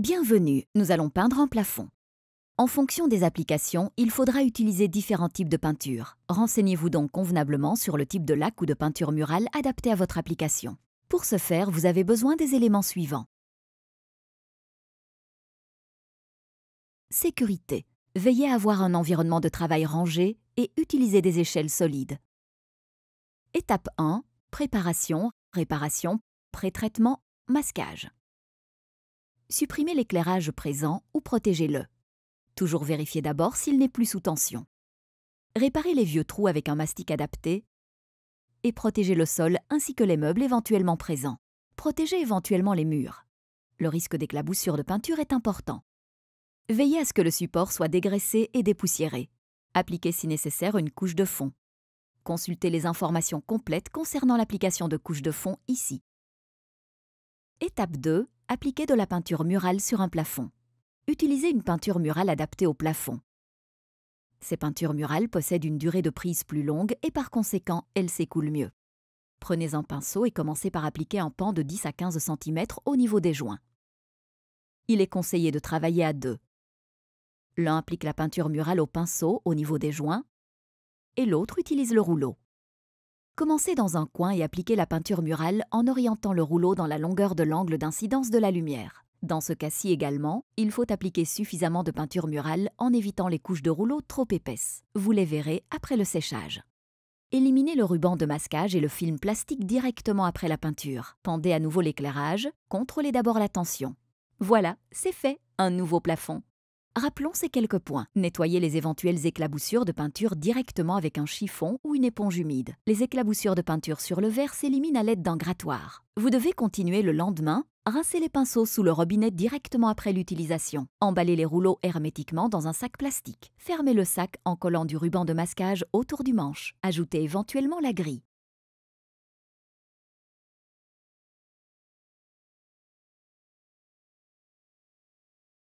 Bienvenue, nous allons peindre un plafond. En fonction des applications, il faudra utiliser différents types de peinture. Renseignez-vous donc convenablement sur le type de lac ou de peinture murale adapté à votre application. Pour ce faire, vous avez besoin des éléments suivants. Sécurité. Veillez à avoir un environnement de travail rangé et utilisez des échelles solides. Étape 1. Préparation, réparation, pré-traitement, masquage. Supprimez l'éclairage présent ou protégez-le. Toujours vérifier d'abord s'il n'est plus sous tension. Réparez les vieux trous avec un mastic adapté et protégez le sol ainsi que les meubles éventuellement présents. Protégez éventuellement les murs. Le risque d'éclaboussure de peinture est important. Veillez à ce que le support soit dégraissé et dépoussiéré. Appliquez si nécessaire une couche de fond. Consultez les informations complètes concernant l'application de couche de fond ici. Étape 2. Appliquez de la peinture murale sur un plafond. Utilisez une peinture murale adaptée au plafond. Ces peintures murales possèdent une durée de prise plus longue et par conséquent, elles s'écoulent mieux. Prenez un pinceau et commencez par appliquer un pan de 10 à 15 cm au niveau des joints. Il est conseillé de travailler à deux. L'un applique la peinture murale au pinceau au niveau des joints et l'autre utilise le rouleau. Commencez dans un coin et appliquez la peinture murale en orientant le rouleau dans la longueur de l'angle d'incidence de la lumière. Dans ce cas-ci également, il faut appliquer suffisamment de peinture murale en évitant les couches de rouleau trop épaisses. Vous les verrez après le séchage. Éliminez le ruban de masquage et le film plastique directement après la peinture. Pendez à nouveau l'éclairage, contrôlez d'abord la tension. Voilà, c'est fait, un nouveau plafond. Rappelons ces quelques points. Nettoyez les éventuelles éclaboussures de peinture directement avec un chiffon ou une éponge humide. Les éclaboussures de peinture sur le verre s'éliminent à l'aide d'un grattoir. Vous devez continuer le lendemain. Rincez les pinceaux sous le robinet directement après l'utilisation. Emballez les rouleaux hermétiquement dans un sac plastique. Fermez le sac en collant du ruban de masquage autour du manche. Ajoutez éventuellement la grille.